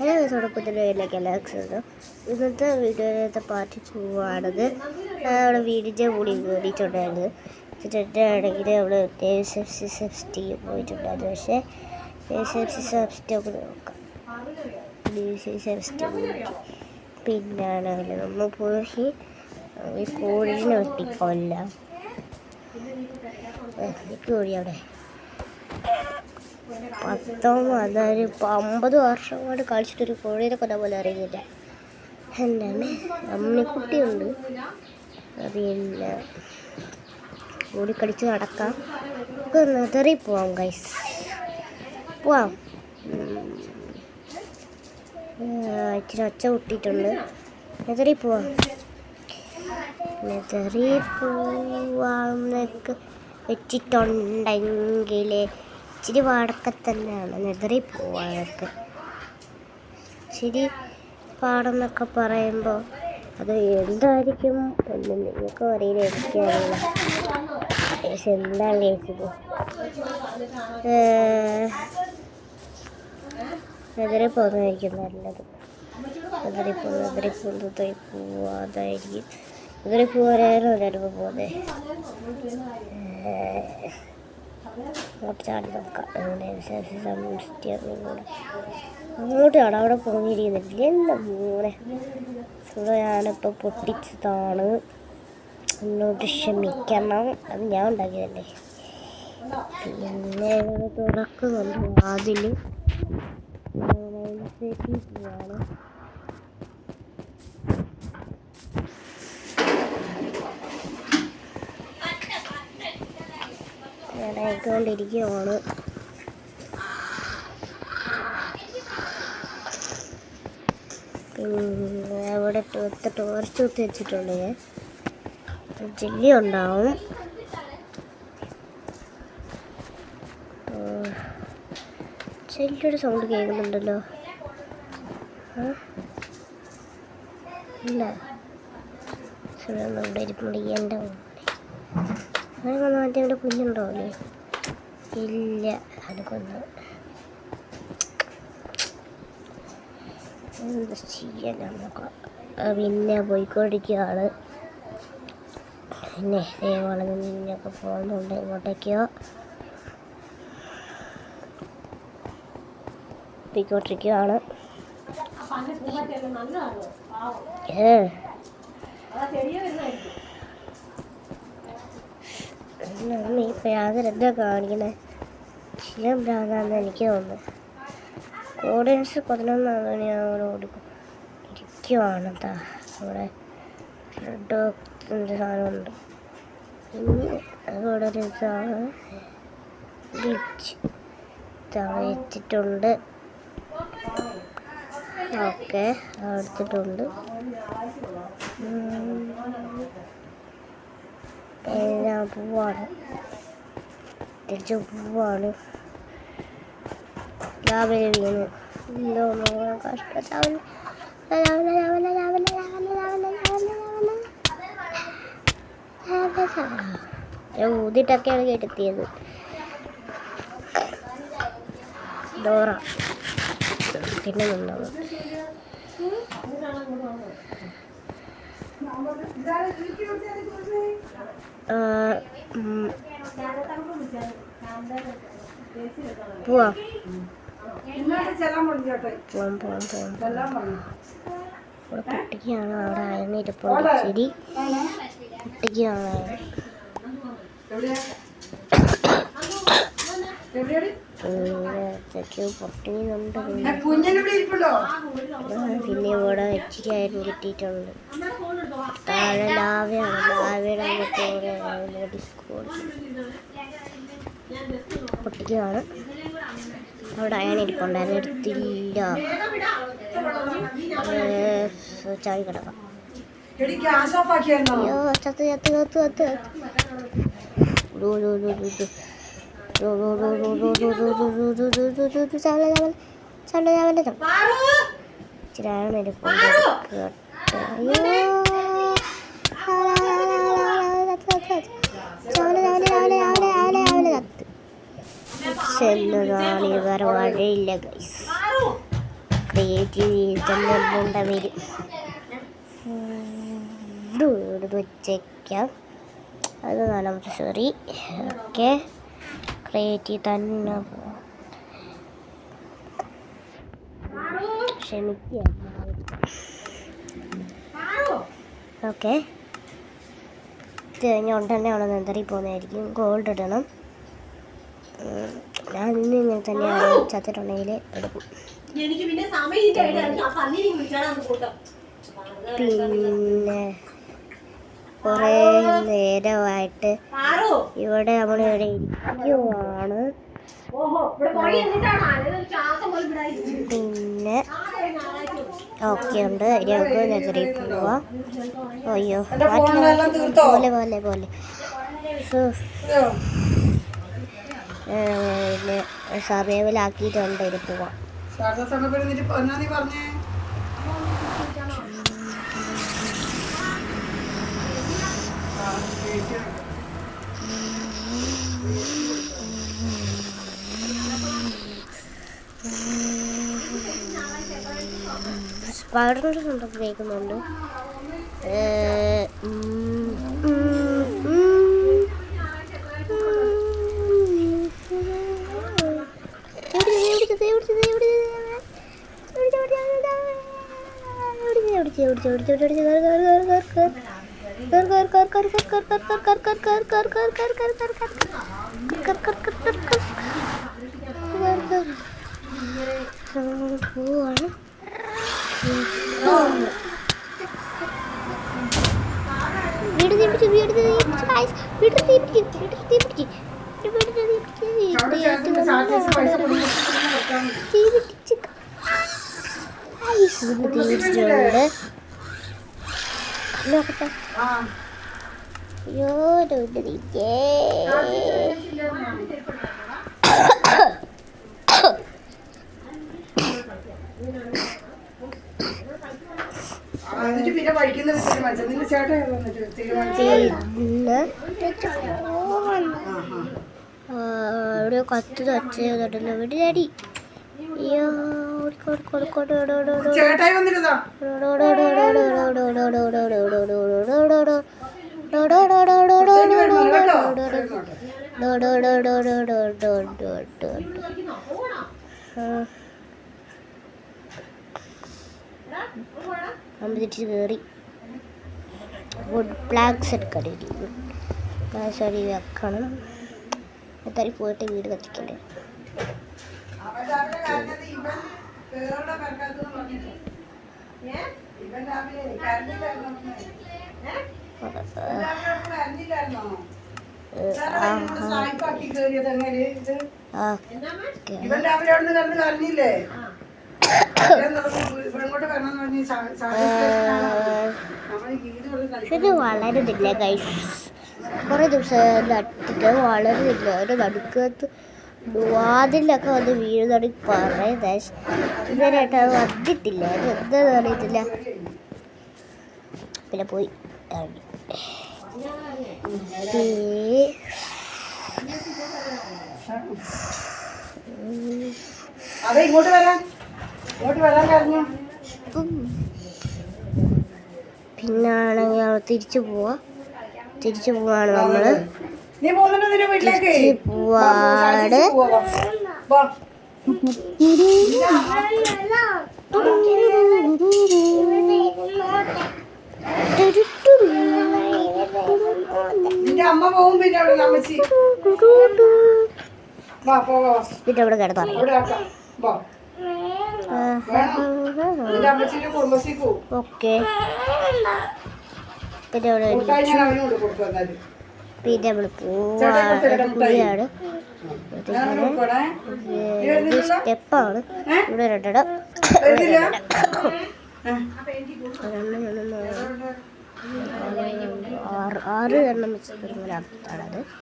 Hello തുടക്കത്തിലേക്ക് എല്ലാവർക്കും ഇന്നത്തെ വീഡിയോയിലത്തെ part 2 ആണത്. അവിടെ വീടിൻ്റെ കൂടി കയറിയിട്ടുണ്ടായിരുന്നു. ആണെങ്കിൽ അവിടെ സബ്സിഡി പോയിട്ടുണ്ടായിരുന്നു. പക്ഷേ സബ്സിഡി നോക്കാം. പിന്നാണെങ്കിൽ നമ്മൾ പോയി ഈ കോഴിനെ വെട്ടിക്കൊല്ലാം. കോഴി അവിടെ 50 വർഷം കൊണ്ട് കളിച്ചിട്ടൊരു കോഴീനെ കൊല്ലാൻ പോലെ അറിയുന്നില്ല. എന്താണ് അമ്മിക്കുട്ടിയുണ്ട്. പിന്നെ ഓടിക്കളിച്ച് നടക്കാം. നമുക്ക് നെതറി പോവാം ഗൈസ്, പോവാം. ഇച്ചിരി ഒച്ച കൂട്ടിയിട്ടുണ്ട്. നെതറി പോവാന്നൊക്കെ വെച്ചിട്ടുണ്ടെങ്കിൽ ഇച്ചിരി പാടൊക്കെ തന്നെയാണ് നെതറി പോവാനൊക്കെ. ഇച്ചിരി പാടെന്നൊക്കെ പറയുമ്പോൾ അത് എന്തായിരിക്കും എന്ന് നിങ്ങൾക്ക് അറിയില്ല, എനിക്കറിയില്ല. പക്ഷെ എന്താണ് കേട്ടത്, നെതറി പോകുന്നതായിരിക്കും നല്ലത്. നെതറി പോവാതായിരിക്കും. നെതറി പോകാനായിരുന്നു എല്ലാവരും പോകുന്നത്. അങ്ങോട്ട് ചാടി നോക്കാം. അങ്ങോട്ടാണ് അവിടെ പോയിരിക്കുന്നില്ല. എന്താ മോനെ, ഞാനിപ്പോൾ പൊട്ടിച്ചതാണ്, എന്നോട് ക്ഷമിക്കണം. അത് ഞാൻ ഉണ്ടാക്കിയതല്ലേ. പിന്നെ തുറക്കുന്നുണ്ട് വാതിൽ. പോവാണ്. ഞാനായിക്കൊണ്ടിരിക്കുകയാണ്. പിന്നെ അവിടെ ടോർച്ച് കുത്തി വെച്ചിട്ടുണ്ട്. ജെല്ലി ഉണ്ടാവും. ചെല്ലിയുടെ സൗണ്ട് കേൾക്കുന്നുണ്ടല്ലോ. ഇല്ല, ഇവിടെ ഇരിപ്പുണ്ട്. എൻ്റെ മറ്റേ ഇവിടെ കുഞ്ഞുണ്ടോ? ഇല്ല, അത് കൊന്ന് എന്താ ചെയ്യാൻ നോക്കാം. പിന്നെ പോയിക്കൊണ്ടിരിക്കുകയാണ്. പിന്നെ വളഞ്ഞ് നിന്നൊക്കെ പോകുന്നുണ്ട് ഇങ്ങോട്ടേക്കോ. പോയിക്കൊണ്ടിരിക്കുകയാണ്. ഇപ്പം യാതൊരെന്താ കാണിക്കണേ, ശീലം ഭ്രാന്താന്ന് എനിക്ക് തോന്നുന്നു. ഓഡിയൻസ് 11 ഞാൻ അവിടെ ഇരിക്കുവാണ്. അവിടെ റെഡ് സാധനമുണ്ട്. അതോടെ ഒരു ഗ്ലിച്ച് വെച്ചിട്ടുണ്ട്. ഓക്കെ, എടുത്തിട്ടുണ്ട്. എല്ലാം പൂവാണ്, തിരിച്ചു പൂവാണ്. രാവിലെ വീണ് എന്തോ കഷ്ടം. ഞാൻ ഊതിട്ടൊക്കെയാണ് കേട്ടെത്തിയത്. ഡോറ പിന്നെ നിന്നത് പോവാം. ഇവിടെ കുട്ടിക്കാണ് അവിടെ അയഞ്ഞിരിപ്പുണ്ട്. ശരി, കുട്ടിക്കാണ് പൊട്ടിനുണ്ട്. പിന്നെ ഇവിടെ ഇച്ചിരി ആയിരുന്നു കിട്ടിയിട്ടുണ്ട്. താഴെ ലാവയാണ്. ലാവയുടെ അങ്ങോട്ട് ഡിസ്കോ പൊട്ടിക്കുകയാണ്. അവിടെ അയണിരിപ്പുണ്ടായിരുന്നു, എടുത്തില്ല. ചാടി കിടക്കാം. അയ്യോ, വേറെ വഴിയില്ല ഗൈസ്. ക്രിയേറ്റ് ചെയ്ത് തന്നെ മുണ്ട വരും. ഇത് വെച്ചേക്കാം. അത് നാലാമത്തെ സോറി. ഓക്കെ, ക്രിയേറ്റ് ചെയ്ത് തന്നെ ക്ഷമിക്കുക. ഓക്കെ, ഇത് കഴിഞ്ഞ ഉടനെ അവിടെ നെന്തറി പോകുന്നതായിരിക്കും. ഗോൾഡ് ഇടണം. ഞാൻ ഇന്ന് ഇങ്ങനെ തന്നെയാണ് ചത്തിട്ടുണ്ടെങ്കിൽ എടുക്കും. പിന്നെ കുറേ നേരമായിട്ട് ഇവിടെ നമ്മളിവിടെ ഇരിക്കുവാണ്. പിന്നെ ഓക്കെ ഉണ്ട്. ഇനി നമുക്ക് നെഗറി പോവാം. അയ്യോ പോലെ പോലെ പോലെ പിന്നെ സമയത്തിലാക്കിയിട്ടുണ്ട്. ഇത് പോവാം. സ്പൈഡറിൻ്റെ സ്വന്തം കേൾക്കുന്നുണ്ട്. പോവാണ്. ഒരു കത്ത് തച്ചല്ലോ വീട്ടിലടി. തിരിച്ച് കയറി വുഡ് പ്ലാഗ്സ് എടുക്കണം. പ്ലാഗ്സ് അടി വെക്കണം. എത്തായി പോയിട്ട് വീട് കത്തിക്കണ്ടേ. ഇത് വളരുന്നില്ല ഗൈസ്. കുറേ ദിവസം നട്ടിട്ട് വളരുന്നില്ല. ഒരു നടുക്കത്ത് വാതിലൊക്കെ വന്ന് വീഴുന്നതാണ് പറയുന്നത്. ഇതുവരെയായിട്ട് അത് വന്നിട്ടില്ല. അത് എന്താണെന്ന് അറിയത്തില്ല. പിന്നെ പോയി പിന്നാണെങ്കിൽ തിരിച്ചു പോവാണ് നമ്മള്. പോവാട് അമ്മ പോകും. പിന്നെ അവിടെ കിടന്നു. ഓക്കെ, പിന്നെ നമ്മള് പോവാണ്. സ്റ്റെപ്പാണ് ഇവിടെ. ആറ് എണ്ണം വെച്ചിട്ടുള്ള ആണത്.